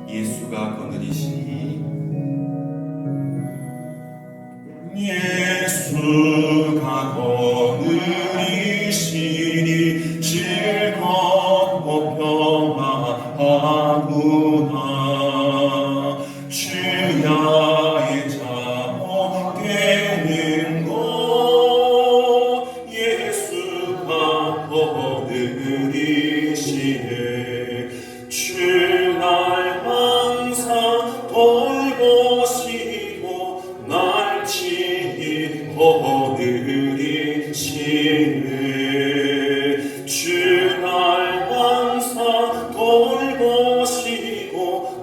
예수가 거느리시니 예수가 거느리시니 즐겁고 평안하구나. 주야의 잠 깨는 것 예수가 거느리시네. 주날 항상 돌보시고 날 친히 거느리시네. 주날 항상 돌보시고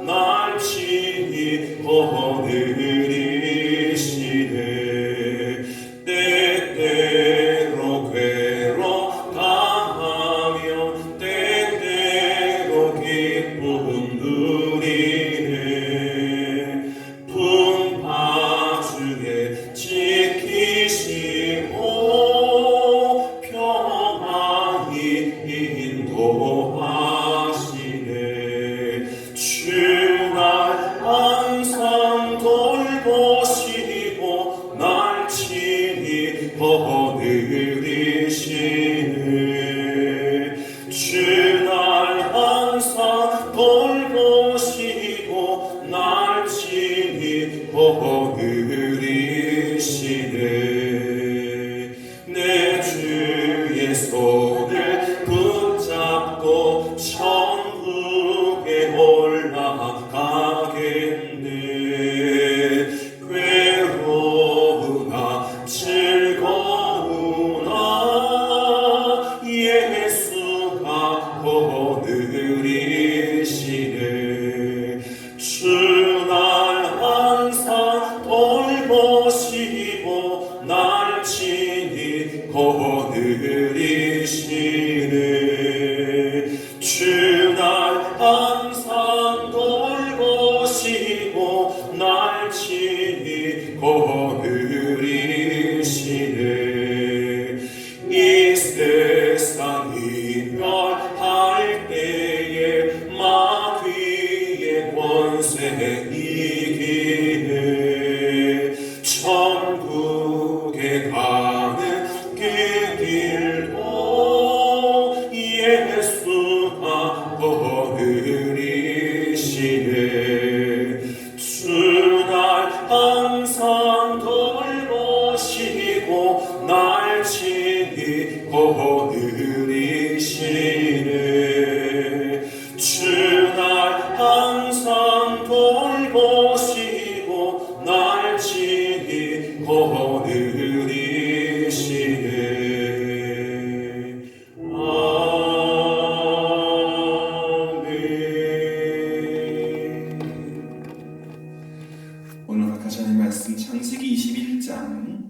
날 친히 거느리시네. 때때로 괴로워하며 때때로 기쁨 누리네. 분파중에 지키시고 평안히 인도하시네. 주날 항상 돌보시고 날 친히 거느리시네. 주날 항상 돌보시고 날 친히 거느리시네. 내 주의 손을 붙잡고 천국에 올라가겠네. 괴로우나 즐거우나 예수가 거느리시네. 주날 항상 돌보시고 날 친히 거느리시네. 주날 항상 돌보시고 날 친히 거느리시네. 이 세상 이별할 때에 마귀의 권세 이기네. 천국에 가는 그 길도 예수가 거느리시네. 주날 항상 돌보시고 날 친히 거느리시네. 주날 항상 돌보시고 날 친히 거느리시네. 아멘. 오늘 각하자의 말씀 창세기 21장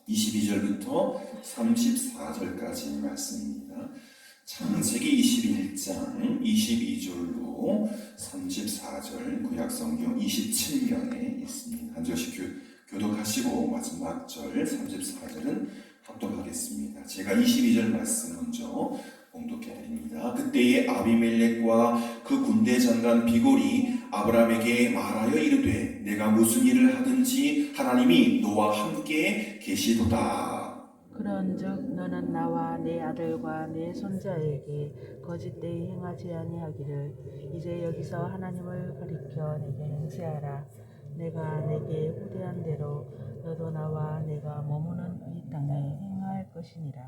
22절부터 34절까지의 말씀입니다. 창세기 21장 22절로 34절 구약성경 27면에 있습니다. 한 절씩 교독하시고 마지막 절 34절은 합독하겠습니다. 제가 22절 말씀 먼저 봉독해드립니다. 그때에 아비멜렉과 그 군대 장관 비골이 아브라함에게 말하여 이르되 내가 무슨 일을 하든지 하나님이 너와 함께 계시도다. 그런즉 너는 나와 내 아들과 내 손자에게 거짓되이 행하지 아니하기를 이제 여기서 하나님을 가리켜 내게 맹세하라. 내가 내게 후대한 대로 너도 나와 내가 머무는 이 땅에 행할 것이니라.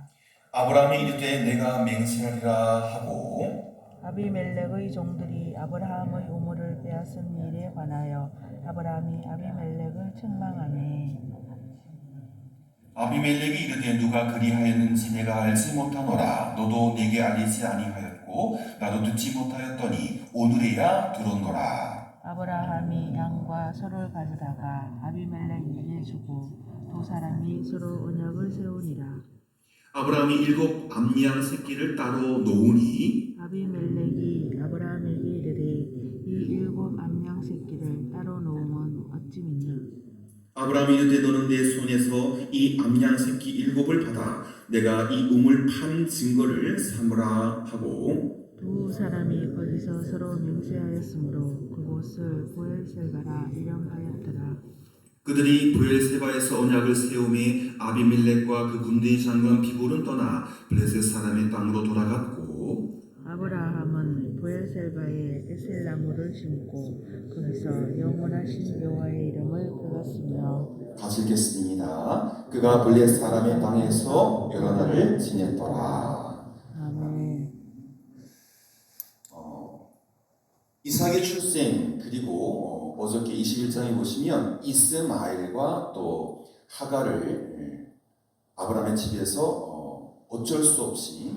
아브라함이 이르되 내가 맹세하리라 하고 아비멜렉의 종들이 아브라함의 우물을 빼앗은 일에 관하여 아브라함이 아비멜렉을 책망하매 아비멜렉이 이르되 누가 그리하였는지 내가 알지 못하노라. 너도 내게 알리지 아니하였고 나도 듣지 못하였더니 오늘에야 들었노라. 아브라함이 양과 소를 가져다가 아비멜렉에게 주고 두 사람이 서로 언약을 세우니라. 아브라함이 7 암양 새끼를 따로 놓으니 아비멜렉이 아브라함에게 이르되 이 7 암양 새끼를 따로 놓으면 어찌 믿냐. 아브라함이 이르되 너는 내 손에서 이 암양 새끼 7을 받아 내가 이 우물 판 증거를 삼으라 하고 두 사람이 거기서 서로 맹세하였으므로 그곳을 보엘셀바라 이름하였더라. 그들이 브엘세바에서 언약을 세우매 아비멜렉과 그 군대 장관 비볼은 떠나 블레셋 사람의 땅으로 돌아갔고 아브라함은 보엘셀바에 에셀나무를 심고 거기서 영원하신 여호와의 이름을 불렀으며 다시 읽겠습니다. 그가 블레셋 사람의 땅에서 여러 날을 지냈더라. 아멘. 이삭의 출생 그리고 어저께 21장에 보시면 이스마엘과 또 하갈을 아브라함의 집에서 어쩔 수 없이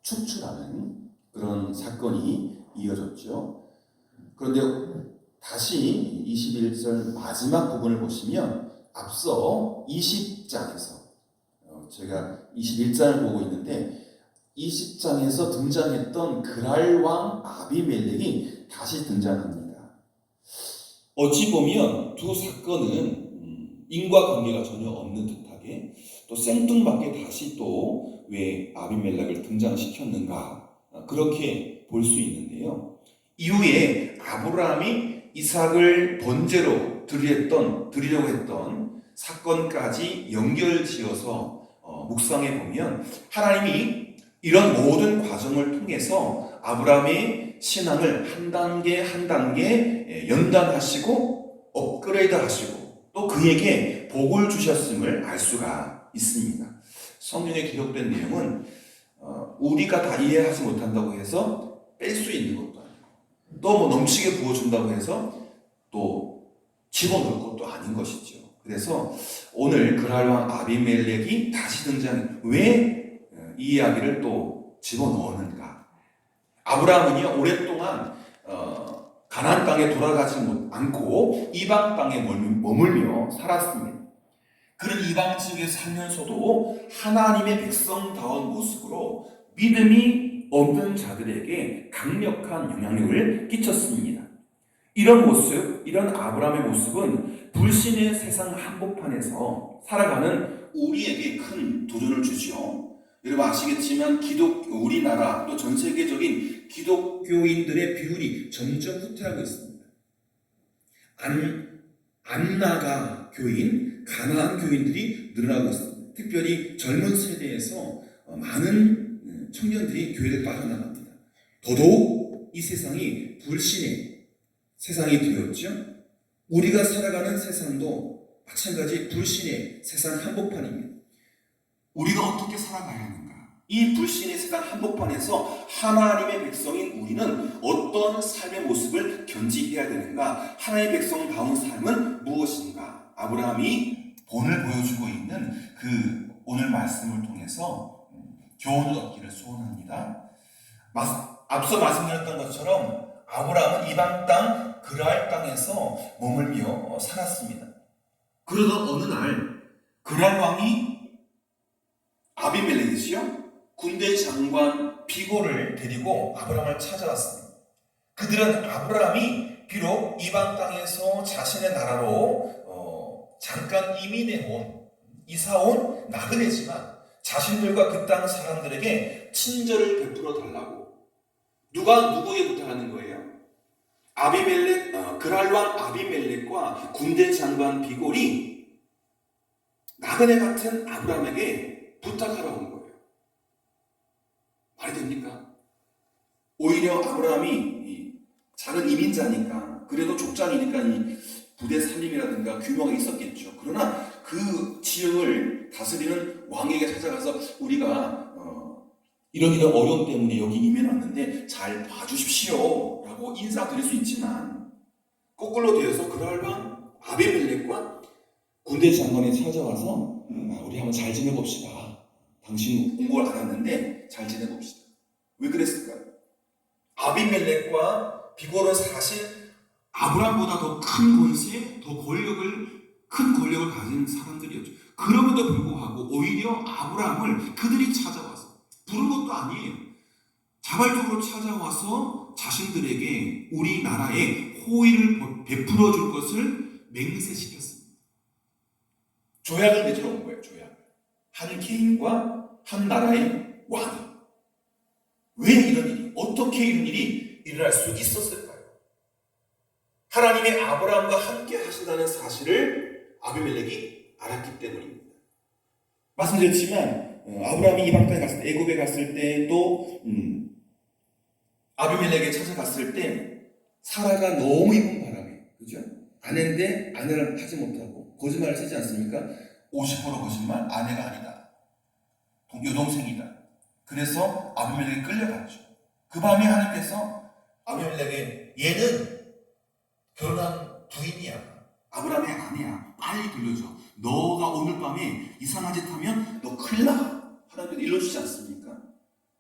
축출하는 그런 사건이 이어졌죠. 그런데 다시 21절 마지막 부분을 보시면 앞서 20장에서 제가 21장을 보고 있는데 20장에서 등장했던 그랄 왕 아비멜렉이 다시 등장합니다. 어찌 보면 두 사건은 인과관계가 전혀 없는 듯하게 또 생뚱맞게 다시 또 왜 아비멜렉을 등장시켰는가 그렇게 볼 수 있는데요. 이후에 아브라함이 이삭을 번제로 드리려고 했던 사건까지 연결지어서 묵상해 보면 하나님이 이런 모든 과정을 통해서 아브라함의 신앙을 한 단계 한 단계 연단하시고 업그레이드 하시고 또 그에게 복을 주셨음을 알 수가 있습니다. 성경에 기록된 내용은 우리가 다 이해하지 못한다고 해서 뺄 수 있는 것도 아니고 또 뭐 넘치게 부어준다고 해서 또 집어넣을 것도 아닌 것이죠. 그래서 오늘 그랄왕 아비멜렉이 다시 등장, 왜 이 이야기를 또 집어넣었는가? 아브라함은요 오랫동안 가나안 땅에 돌아가지 않고 이방 땅에 머물며 살았습니다. 그런 이방 지역에 살면서도 하나님의 백성다운 모습으로 믿음이 없는 자들에게 강력한 영향력을 끼쳤습니다. 이런 모습, 이런 아브라함의 모습은 불신의 세상 한복판에서 살아가는 우리에게 큰 도전을 주죠. 여러분 아시겠지만 우리나라 또 전 세계적인 기독교인들의 비율이 점점 후퇴하고 있습니다. 안나가 교인, 가나안 교인들이 늘어나고 있습니다. 특별히 젊은 세대에서 많은 청년들이 교회를 빠져나갑니다. 더더욱 이 세상이 불신의 세상이 되었죠. 우리가 살아가는 세상도 마찬가지 불신의 세상 한복판입니다. 우리가 어떻게 살아가야 하는가? 이 불신의 세상 한복판에서 하나님의 백성인 우리는 어떤 삶의 모습을 견지해야 되는가? 하나님의 백성다운 삶은 무엇인가? 아브라함이 본을 보여주고 있는 그 오늘 말씀을 통해서 교훈을 얻기를 소원합니다. 앞서 말씀드렸던 것처럼 아브라함은 이방 땅 그랄 땅에서 머물며 살았습니다. 그러던 어느 날 그랄 왕이 아비멜렉이지요. 군대 장관 비골을 데리고 아브라함을 찾아왔습니다. 그들은 아브라함이 비록 이방 땅에서 자신의 나라로 잠깐 이사온 나그네지만 자신들과 그 땅 사람들에게 친절을 베풀어 달라고 누가 누구에게 부탁하는 거예요? 그랄 왕 아비멜렉과 군대 장관 비골이 나그네 같은 아브라함에게 부탁하러 온 거예요. 말이 됩니까? 오히려 아브라함이 작은 이민자니까 그래도 족장이니까 이 부대 살림이라든가 규모가 있었겠죠. 그러나 그 지역을 다스리는 왕에게 찾아가서 우리가 이런 어려움 때문에 여기 임해놨는데 잘 봐주십시오 라고 인사드릴 수 있지만 거꾸로 되어서 그랄 왕 아비멜렉과 군대 장관이 찾아와서 우리 한번 잘 지내봅시다. 당신 온 걸 알았는데 잘 지내봅시다. 왜 그랬을까요? 아비멜렉과 비골은 사실 아브라함보다 더 큰 권세, 큰 권력을 가진 사람들이었죠. 그럼에도 불구하고 오히려 아브라함을 그들이 찾아와서 부른 것도 아니에요. 자발적으로 찾아와서 자신들에게 우리나라에 호의를 베풀어 줄 것을 맹세시켰습니다. 조약을 맺으러 온 거예요. 조약. 한 개인과 한 나라의 왕이. 왜 이런 일이, 어떻게 이런 일이 일어날 수 있었을까요? 하나님의 아브라함과 함께 하신다는 사실을 아비멜렉이 알았기 때문입니다. 말씀드렸지만 아브라함이 이방 땅에 갔을 때, 애굽에 갔을 때, 또 아비멜렉에 찾아갔을 때 사라가 너무 이쁜 바람에, 그죠? 아내인데 아내를 하지 못하고 거짓말을 치지 않습니까? 50% 거짓말, 아내가 아니다, 여동생이다. 그래서 아비멜렉이 끌려갔죠. 그 밤에 하나님께서 아비멜렉에게 얘는 결혼한 부인이야, 아브라함의 아내야, 빨리 돌려줘. 너가 오늘 밤에 이상한 짓 하면 너 큰일 나. 하나님께서 일러주지 않습니까?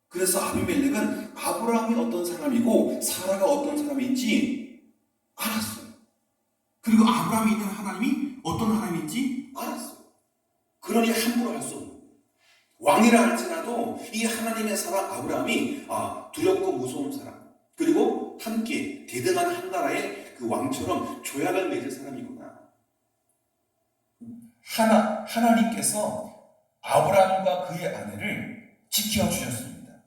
그래서 아비멜렉은 아브라함이 어떤 사람이고 사라가 어떤 사람인지 알았어요. 그리고 아브라함이 있는 하나님이 어떤 하나님인지 알았어요. 그러니 함부로 할 수 없는 거예요. 왕이라 할지라도 이 하나님의 사람 아브라함이 두렵고 무서운 사람, 그리고 함께 대등한 한 나라의 그 왕처럼 조약을 맺을 사람이구나. 하나님께서 아브라함과 그의 아내를 지켜주셨습니다.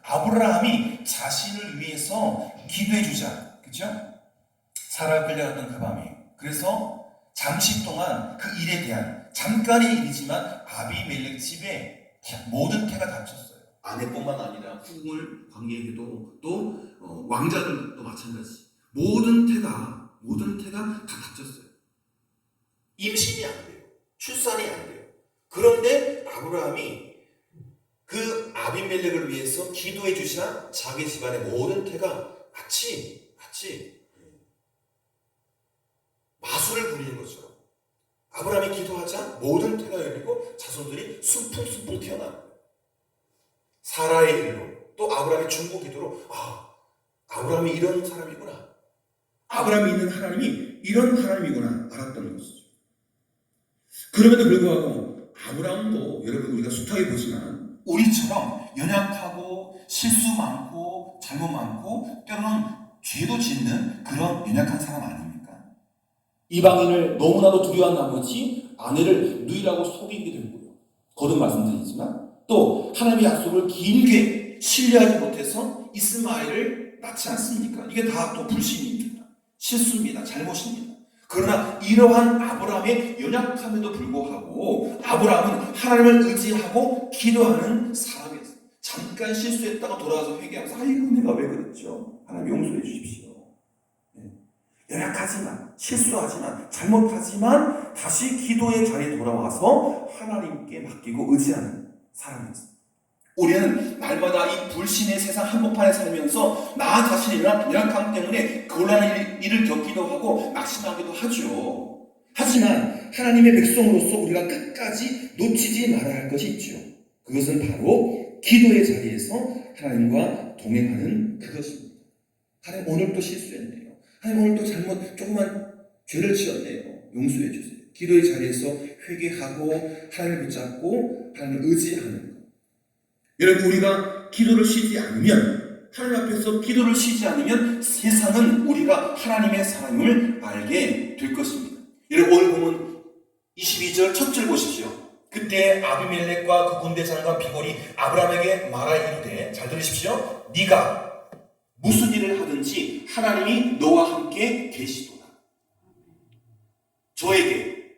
아브라함이 자신을 위해서 기도해 주자, 그죠? 사라가 끌려갔던 그 밤에. 그래서 잠시 동안 그 일에 대한, 잠깐의 일이지만 아비멜렉 집에 모든 태가 닫혔어요. 아내뿐만 아니라 후궁을 관계해도 또 왕자들도 마찬가지. 모든 태가 다 닫혔어요. 임신이 안 돼요. 출산이 안 돼요. 그런데 아브라함이 그 아비멜렉을 위해서 기도해 주시나 자기 집안의 모든 태가 마치 마술을 부리는 것처럼 아브라함이 기도하자 모든 태가 열리고 자손들이 순풍순풍 태어납니다. 사라의 일로, 또 아브라함의 중보 기도로 아브라함이 이런 사람이구나, 아브라함이 있는 하나님이 이런 하나님이구나 알았던 것이죠. 그럼에도 불구하고 아브라함도 여러분 우리가 숱하게 보지만 우리처럼 연약하고 실수 많고 잘못 많고 때로는 죄도 짓는 그런 연약한 사람 아닙니까? 이방인을 너무나도 두려워한 나머지 아내를 누이라고 속이게 되고요. 거듭 말씀드리지만 또 하나님의 약속을 길게 신뢰하지 못해서 이스마엘을 낳지 않습니까? 이게 다 또 불신입니다. 실수입니다. 잘못입니다. 그러나 이러한 아브라함의 연약함에도 불구하고 아브라함은 하나님을 의지하고 기도하는 사람이었어요. 잠깐 실수했다가 돌아와서 회개하면서 아이고 내가 왜 그랬죠? 하나님 용서해 주십시오. 연약하지만, 실수하지만, 잘못하지만 다시 기도의 자리에 돌아와서 하나님께 맡기고 의지하는 사람이었어요. 우리는 날마다 이 불신의 세상 한복판에 살면서 나 자신의 연약함 때문에 곤란한 일을 겪기도 하고 낙심하기도 하죠. 하지만 하나님의 백성으로서 우리가 끝까지 놓치지 말아야 할 것이 있죠. 그것은 바로 기도의 자리에서 하나님과 동행하는 그것입니다. 하나님 오늘 또 실수했네요. 하나님 오늘 또 조그만 죄를 지었네요. 용서해 주세요. 기도의 자리에서 회개하고 하나님을 붙잡고 하나님을 의지하는 것. 여러분 우리가 기도를 쉬지 않으면, 하나님 앞에서 기도를 쉬지 않으면 세상은 우리가 하나님의 사랑을 알게 될 것입니다. 여러분 오늘 보면 22절 첫 절 보십시오. 그때 아비멜렉과 그 군대 장관 비골이 아브라함에게 말하 이르되, 잘 들으십시오. 네가 무슨 일을 하든지 하나님이 너와 함께 계시도다. 저에게,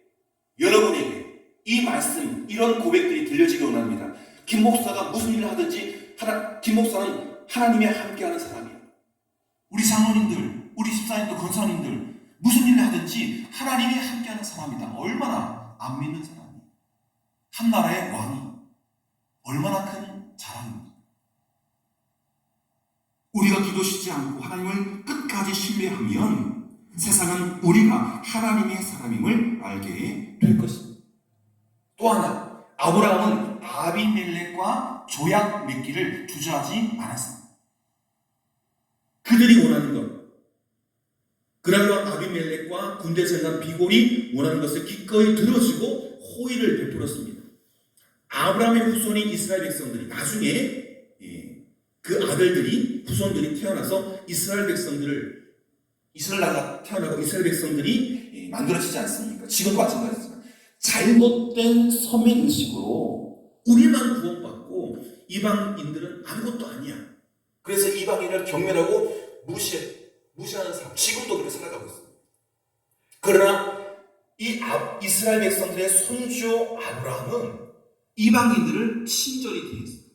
여러분에게 이 말씀, 이런 고백들이 들려지기 원합니다. 김 목사가 무슨 일을 하든지 김 목사는 하나님이 함께하는 사람이야. 우리 장로님들, 우리 집사님들, 권사님들 무슨 일을 하든지 하나님이 함께하는 사람이다. 얼마나 안 믿는 사람이야. 한 나라의 왕이 얼마나 큰 자랑입니다. 우리가 기도 쉬지 않고 하나님을 끝까지 신뢰하면 세상은 우리가 하나님의 사람임을 알게 될 것입니다. 또 하나, 아브라함은 아비멜렉과 조약 맺기를 주저하지 않았습니다. 그들이 원하는 것, 그러므로 아비멜렉과 군대 장관 비골이 원하는 것을 기꺼이 들어주고 호의를 베풀었습니다. 아브라함의 후손인 이스라엘 백성들이 나중에 그 아들들이, 후손들이 태어나서 이스라엘 나라가 태어나고 이스라엘 백성들이 만들어지지 않습니까? 지금도 마찬가지지만 잘못된 서민 의식으로 우리만 구원받고 이방인들은 아무것도 아니야. 그래서 이방인을 경멸하고 무시하는 사람, 지금도 그렇게 살아가고 있습니다. 그러나 이스라엘 백성들의 손주 아브라함은 이방인들을 친절히 대했습니다.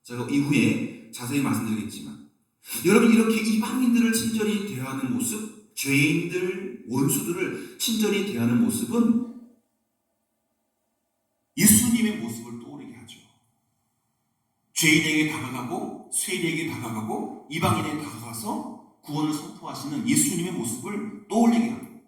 제가 이후에 자세히 말씀드리겠지만, 여러분, 이렇게 이방인들을 친절히 대하는 모습, 죄인들, 원수들을 친절히 대하는 모습은 예수님의 모습을 떠오르게 하죠. 죄인에게 다가가고 쇠인에게 다가가고 이방인에게 다가가서 구원을 선포하시는 예수님의 모습을 떠올리게 합니다.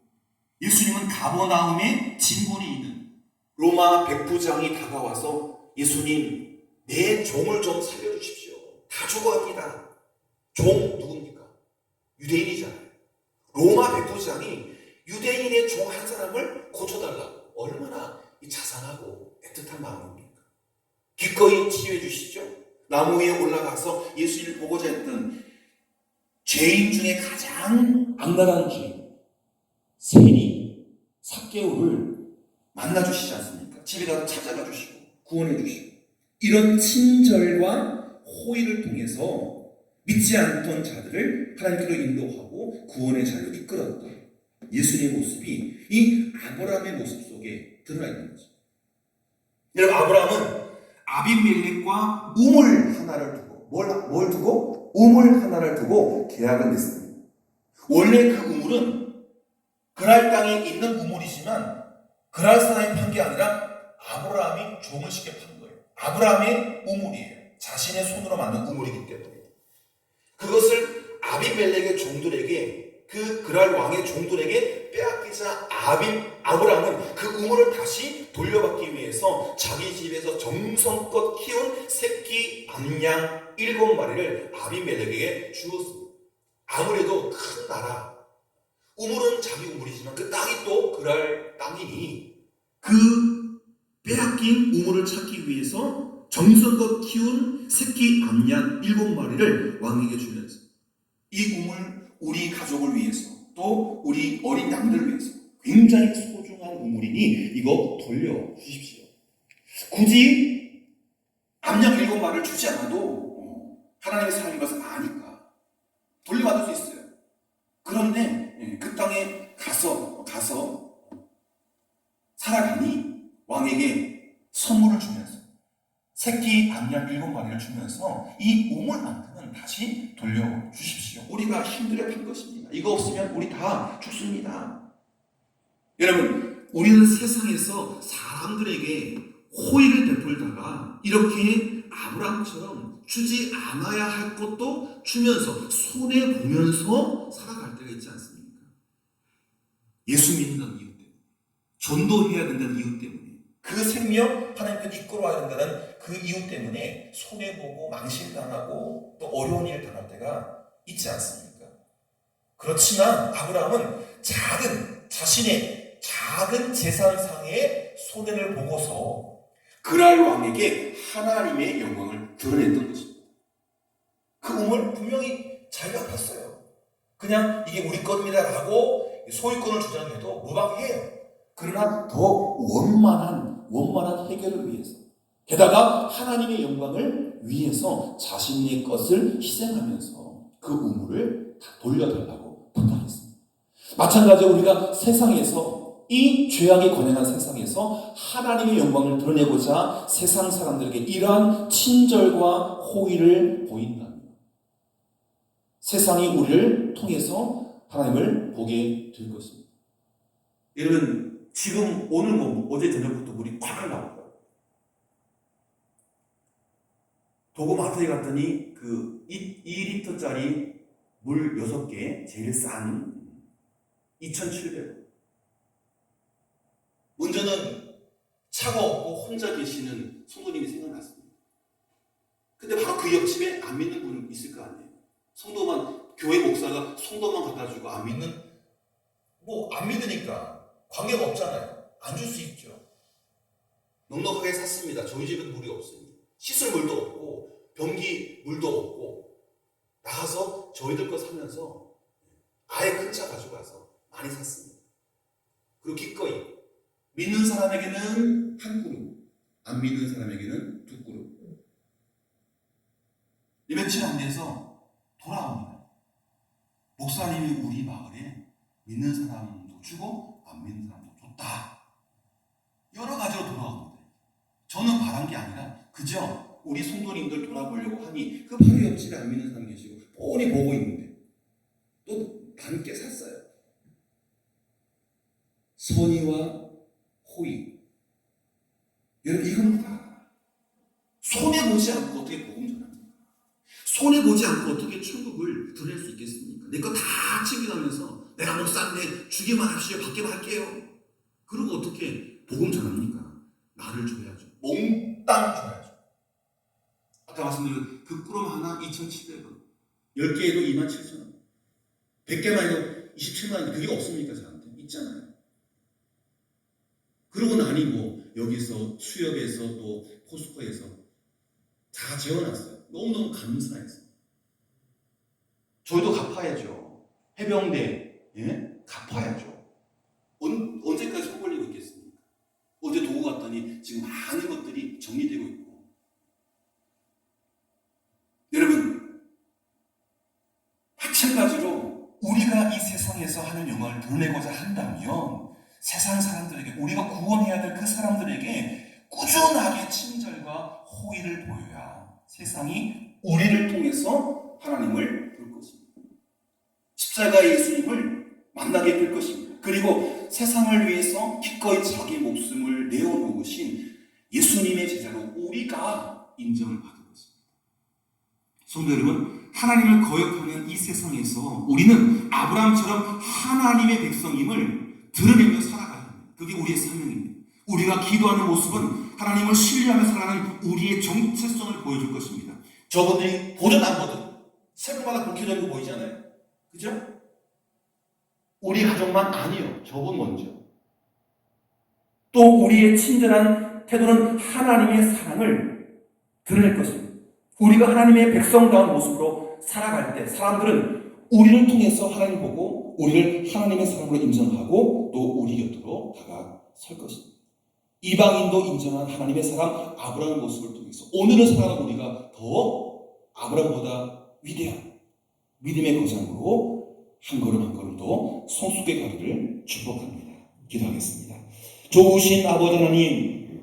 예수님은 가버나움에 진군이 있는 로마 백부장이 다가와서 예수님, 내 종을 좀 살려주십시오. 다 죽어갑니다. 종 누굽니까? 유대인이잖아요. 로마 백부장이 유대인의 종 한 사람을 고쳐달라고 얼마나 자상하고 애틋한 마음입니까? 기꺼이 치유해 주시죠. 나무 위에 올라가서 예수님을 보고자 했던 죄인 중에 가장 악랄한 죄인 세리 삭개오를 만나주시지 않습니까? 집에 가서 찾아가 주시고 구원해 주시고, 이런 친절과 호의를 통해서 믿지 않던 자들을 하나님께로 인도하고 구원의 자리로 이끌었던 예수님의 모습이 이 아브라함의 모습 속에 드러나 있는 거죠. 여러분, 아브라함은 아비멜렉과 우물 하나를 두고 뭘 두고? 우물 하나를 두고 계약을 맺습니다. 원래 그 우물은 그랄 땅에 있는 우물이지만 그랄 사람이 판 게 아니라 아브라함이 종을 쉽게 판 거예요. 아브라함의 우물이에요. 자신의 손으로 만든 우물이기 때문에. 그것을 아비멜렉의 종들에게, 그랄 왕의 종들에게 빼앗기자 아브라함은 그 우물을 다시 돌려받기 위해서 자기 집에서 정성껏 키운 새끼 암양 7마리를 아비멜렉에게 주었습니다. 아무래도 큰 나라, 우물은 자기 우물이지만 그 땅이 또 그랄 땅이니 그 빼앗긴 우물을 찾기 위해서 정성껏 키운 새끼 암양 7마리를 왕에게 주면서, 이 우물 우리 가족을 위해서 또 우리 어린 양들을 위해서 굉장히 소중한 우물이니 이거 돌려주십시오. 굳이 암양 7마리를 주지 않아도 하나님의 사랑인 것을 아니까 돌려받을 수 있어요. 그런데 그 땅에 가서 살아가니 왕에게 선물을 주면서 새끼 암양 7마리를 주면서 이 우물만큼은 다시 돌려주십시오. 우리가 힘들어 판 것입니다. 이거 없으면 우리 다 죽습니다. 여러분, 우리는 세상에서 사람들에게 호의를 베풀다가 이렇게 아브라함처럼 주지 않아야 할 것도 주면서 손해보면서 살아갈 때가 있지 않습니까? 예수 믿는 이유 때문에, 전도해야 된다는 이유 때문에, 그 생명 하나님께 이끌어와야 된다는 그 이유 때문에 손해보고 망신당하고 또 어려운 일 당할 때가 있지 않습니까? 그렇지만 아브라함은 자신의 작은 재산상의 손해를 보고서 그랄 왕에게 하나님의 영광을 드러냈던 것입니다. 그 우물 분명히 자기가 봤어요. 그냥 이게 우리 겁니다라고 소유권을 주장해도 무방해요. 그러나 더 원만한 해결을 위해서, 게다가 하나님의 영광을 위해서 자신의 것을 희생하면서 그 우물을 다 돌려달라고 부탁했습니다. 마찬가지로 우리가 세상에서, 이 죄악이 관영한 세상에서 하나님의 영광을 드러내고자 세상 사람들에게 이러한 친절과 호의를 보인다면 세상이 우리를 통해서 하나님을 보게 될 것입니다. 여러분, 지금 오늘 어제 저녁부터 물이 콱 나오더라고요. 도구마트에 갔더니 그 2리터짜리 물 6개 제일 싼 2,700원. 문제는 차가 없고 혼자 계시는 성도님이 생각났습니다. 근데 바로 그 옆집에 안 믿는 분 있을 거 아니에요. 교회 목사가 성도만 갖다 주고 안 믿는, 안 믿으니까 관계가 없잖아요. 안 줄 수 있죠. 넉넉하게 샀습니다. 저희 집은 물이 없습니다. 씻을 물도 없고 변기 물도 없고 나가서 저희들 거 사면서 아예 큰 차 가져가서 많이 샀습니다. 그리고 기꺼이 믿는 사람에게는 한 그룹, 안 믿는 사람에게는 두 그룹. 며칠 안 돼서 돌아옵니다. 목사님이 우리 마을에 믿는 사람도 주고 안 믿는 사람도 줬다. 여러 가지로 돌아옵니다. 저는 바란 게 아니라 그저 우리 성도님들 돌아보려고 하니 그 바로 옆집에 안 믿는 사람 계시고 뻔히 보고 있는데 또 함께 샀어요. 선의와 호의. 여러분 이건 다 손해보지 않고 어떻게 복음 전합니까? 손해보지 않고 어떻게 천국을 드릴 수 있겠습니까? 내 거 다 챙겨가면서 내가 목사인데 주기만 합시오, 받기만 할게요. 그러고 어떻게 복음 전합니까? 나를 줘야죠. 몽땅 줘야죠. 아까 말씀드린 그 꾸럼 하나 2,700원, 10개에도 27,000원, 100개만 해도 27만 원. 그게 없습니까? 저한테 있잖아요. 그러고 나니 뭐 여기서 수협에서 또 포스코에서 다 재워놨어요. 너무너무 감사해서. 저희도 갚아야죠. 해병대, 예? 갚아야죠. 언제까지 손 벌리고 있겠습니까? 어제 도구 갔더니 지금 많은 것들이 정리되고 있고. 여러분, 마찬가지로 우리가 이 세상에서 하는 영광을 드러내고자 한다면 세상 사람들에게, 우리가 구원해야 될 그 사람들에게 꾸준하게 친절과 호의를 보여야 세상이 우리를 통해서 하나님을 볼 것입니다. 십자가 예수님을 만나게 될 것입니다. 그리고 세상을 위해서 기꺼이 자기 목숨을 내어놓으신 예수님의 제자로 우리가 인정을 받을 것입니다. 성도 여러분, 하나님을 거역하는 이 세상에서 우리는 아브라함처럼 하나님의 백성임을 드러내며 살아가야 합니다. 그게 우리의 사명입니다. 우리가 기도하는 모습은 하나님을 신뢰하며 살아가는 우리의 정체성을 보여줄 것입니다. 저분들이 보든 안 보든 새벽마다 그렇게 되는 거 보이잖아요. 그죠? 우리 가족만 아니요. 저분 먼저. 또 우리의 친절한 태도는 하나님의 사랑을 드러낼 것입니다. 우리가 하나님의 백성다운 모습으로 살아갈 때 사람들은 우리를 통해서 하나님 보고 우리를 하나님의 사랑으로 인정하고 또 우리 곁으로 다가설 것입니다. 이방인도 인정한 하나님의 사랑 아브라함의 모습을 통해서 오늘을 살아가는 우리가 더 아브라함보다 위대한 믿음의 거장으로 한 걸음 한 걸음 더 성숙해 가기를 축복합니다. 기도하겠습니다. 좋으신 아버지 하나님,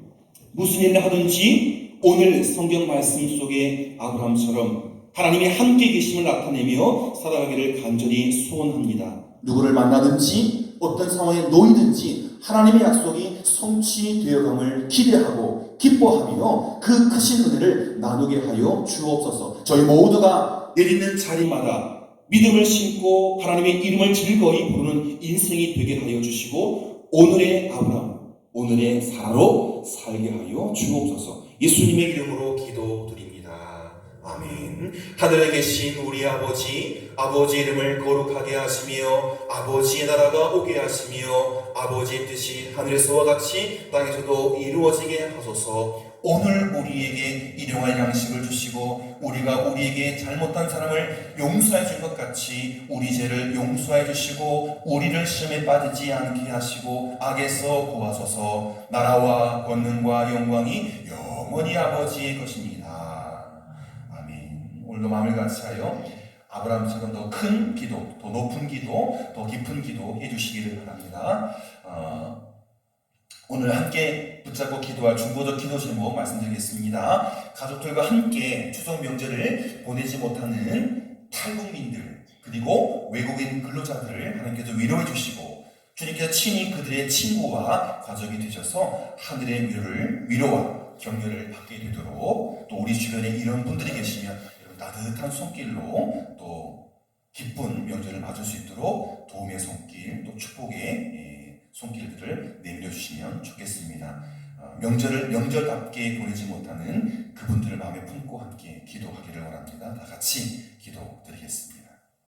무슨 일을 하든지 오늘 성경 말씀 속에 아브라함처럼 하나님이 함께 계심을 나타내며 살아가기를 간절히 소원합니다. 누구를 만나든지 어떤 상황에 놓이든지 하나님의 약속이 성취되어감을 기대하고 기뻐하며 그 크신 은혜를 나누게 하여 주옵소서. 저희 모두가 내리는 자리마다 믿음을 심고 하나님의 이름을 즐거이 부르는 인생이 되게 하여 주시고 오늘의 아브라함, 오늘의 사라로 살게 하여 주옵소서. 예수님의 이름으로 기도드립니다. 아멘. 하늘에 계신 우리 아버지, 아버지 이름을 거룩하게 하시며 아버지의 나라가 오게 하시며 아버지의 뜻이 하늘에서와 같이 땅에서도 이루어지게 하소서. 오늘 우리에게 일용할 양식을 주시고 우리가 우리에게 잘못한 사람을 용서해 준 것 같이 우리 죄를 용서해 주시고 우리를 시험에 빠지지 않게 하시고 악에서 구하소서. 나라와 권능과 영광이 영원히 아버지의 것입니다. 아멘. 오늘도 마음을 같이 하여 아브라함처럼 더 큰 기도, 더 높은 기도, 더 깊은 기도 해주시기를 바랍니다. 오늘 함께 붙잡고 기도할 중보적 기도 제목 말씀드리겠습니다. 가족들과 함께 추석 명절을 보내지 못하는 탈북민들 그리고 외국인 근로자들을 하나님께서 위로해 주시고 주님께서 친히 그들의 친구와 가족이 되셔서 하늘의 위로와 격려를 받게 되도록 또 우리 주변에 이런 분들이 계시면 따뜻한 손길로 또 기쁜 명절을 맞을 수 있도록 도움의 손길 또 축복의 손길들을 내밀어 주시면 좋겠습니다. 명절을 명절답게 보내지 못하는 그분들을 마음에 품고 함께 기도하기를 원합니다. 다 같이 기도드리겠습니다.